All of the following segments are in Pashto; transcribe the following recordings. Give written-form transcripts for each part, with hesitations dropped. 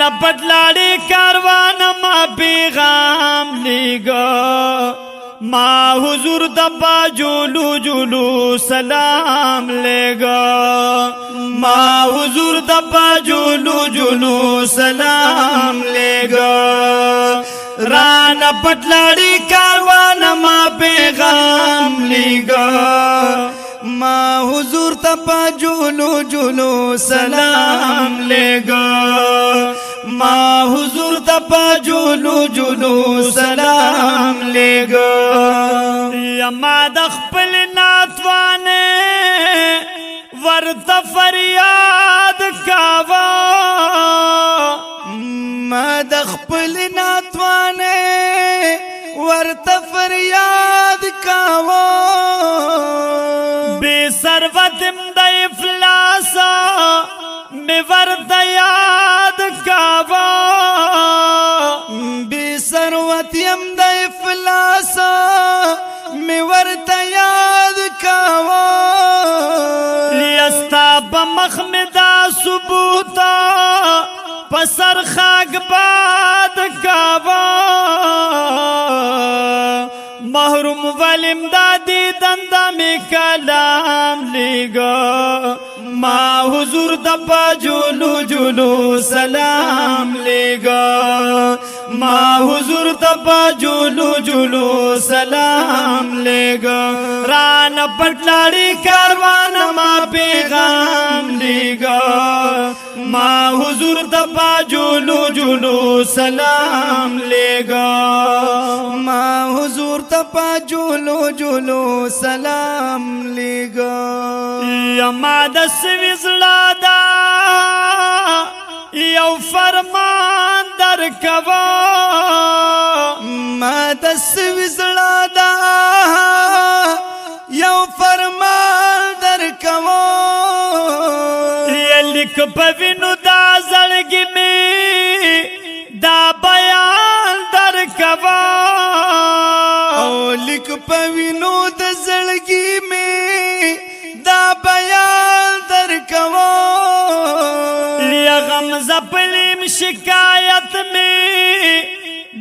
ران پٹلاڑی کاروان ما پیغام لیگا ما حضور دبا جولو جولو سلام لیگا ما حضور دبا جولو جولو سلام لیگا ران پٹلاڑی کاروان ما پیغام لیگا ما حضور تپا جولو جولو سلام لیگا ما حضور تپا جولو جولو سلام لیگا یما دخپل ناتوانے ورد فریاد کعوا ما دخپل ناتوانے ورد فریاد کعوا بے سروتم دا افلاسا میں ورد یاد کعوا بے سروتیم دا افلاسا میں ورد یاد کعوا لیستا بمخمدہ ثبوتا پسر خاک باد کعوا محروم والامدادی دندا میں کلام لیگا ما حضور دبا جولو جولو سلام لیگا ما حضور دبا جولو جولو سلام لیگا ران پٹلاڑی کاروان ما پیغام لیگا ما حضور دبا جولو جولو سلام لیگا ما حضور تپا جولو جولو سلام لیگا یما دس وزلادا یو فرمان در کوا ما دس وزلادا یو فرمان در کوا یلک پوینو دا زلگی میں دا بیان در کوا لک پوینو د زړګي می دا بیان در کوا لیا غمزہ پلیم شکایت میں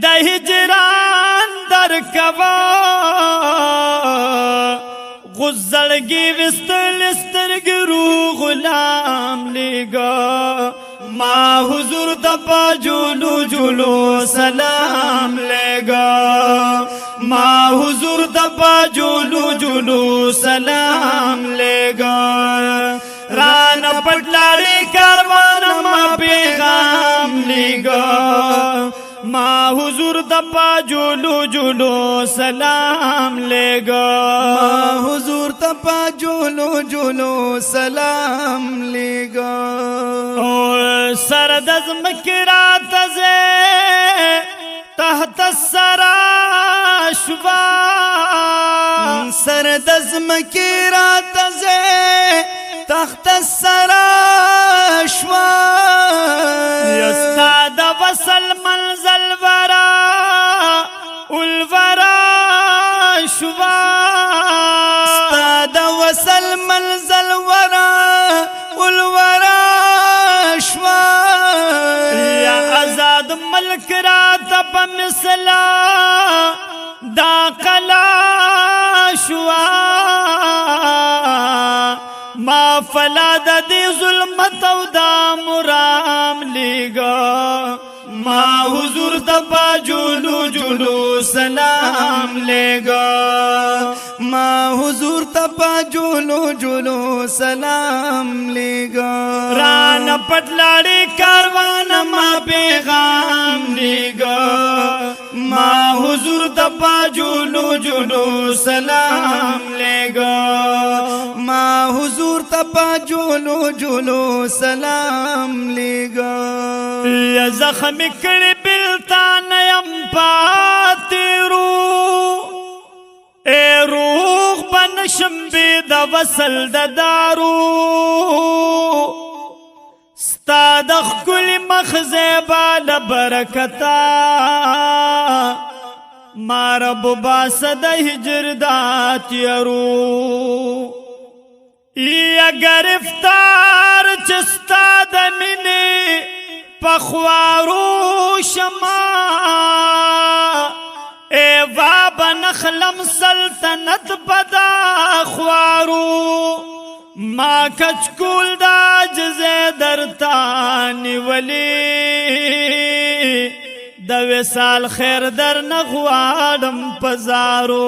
دا ہجران در کوا غزلگی وستل استرگ رو غلام لیگا ما حضور دبا جولو جولو سلام لیگا ما حضور دبا جولو جولو سلام لیگا ران پٹلاڑی کاروان ما پیغام لیگا ما حضور دبا جولو جولو سلام لیگا ما حضور تپا جولو جولو سلام لیگا اور سردز مکرات زے تحت السرا شوا سردز مکرات زے تحت السرا شوا یستاد وصل منزل ورا الورا شوا استاد وصل منزل ورا الورا شوا یا آزاد ملک رات بمثلا دا قلا شوا ما فلاد دی ظلمت او دا مرام لیگا ما حضور دبا جولو جولو سلام لیگا ما حضور تپا جولو جولو سلام لیگا ران پٹلاڑی کاروان ما پیغام لیگا ما حضور دبا جولو جولو سلام لیگا ما حضور تپا جولو جولو سلام لیگا یا زخم کڑی بلتا نیم پاتی رو اے روح بنشم بید وصل دارو ستا دخ کل مخزیبا لبرکتا ما رب باسد ہجر دات یرو یا گرفتار چستا دمینی پخوارو شما اے بابا نخلم سلطنت بدا خوارو ما کچکول دا جزے درتانی ولی د وصال خیر در نغوادم پزارو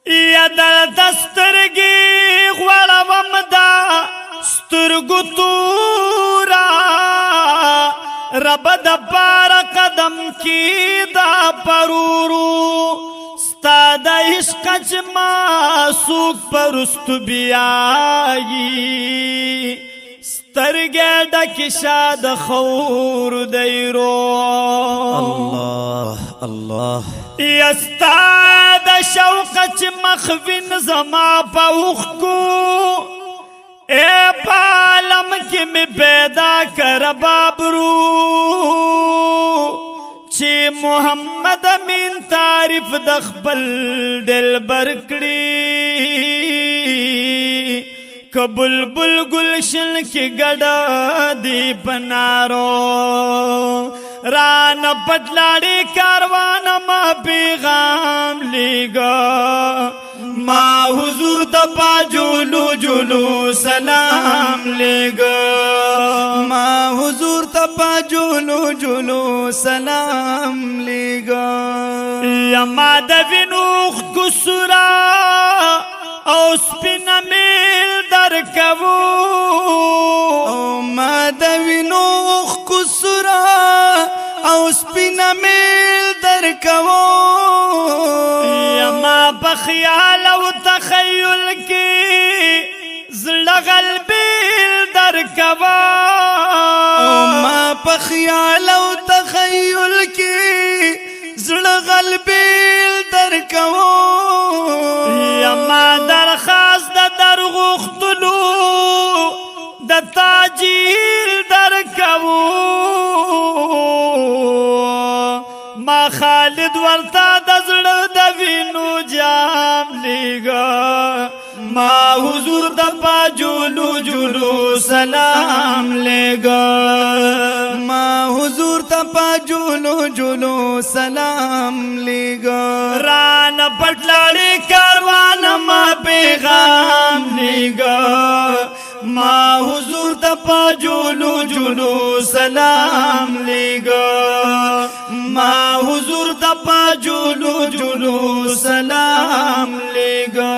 یا در دسترگی غوالوم دا سترگو تورا رب دا پارا قدم کی دا پرورو ستا دا عشق چما سوک پرستو بیائی سترگے ڈکی شاد خور دیرو الله الله یستا دا شوق چ مخوین زما پاوخ کو اے پالم کی می پیدا کر بابرو چی محمد امین تعریف دخبل دل برکڑی کبلبل گلشن کی گڑا دی پنارو ران پٹلاڑی کاروان ما پیغام لیگا ما حضور تپا جولو جولو سلام لیگا ما حضور تپا جولو جولو سلام لیگا یما دوینوخ کسرا او سپین میل در کبو او ما دوینوخ کسرا او سپین میل در کبو یما بخیال او تخیل کی زلغل بیل در کبو او ما بخیال او تخیل کی زلغل بیل در کبو یما درخواست در غختلو د تاجیل در کبو ما خالد ورتا دزړ د وینو جام لیگا ما حضور د پاجولو جولو سلام لیگا ما حضور تپا جولو جولو سلام لیگا ران پٹلاڑی کاروان ما پیغام لیگا ما حضور تپا جولو جولو سلام لیگا ما حضور تپا جولو جولو سلام لیگا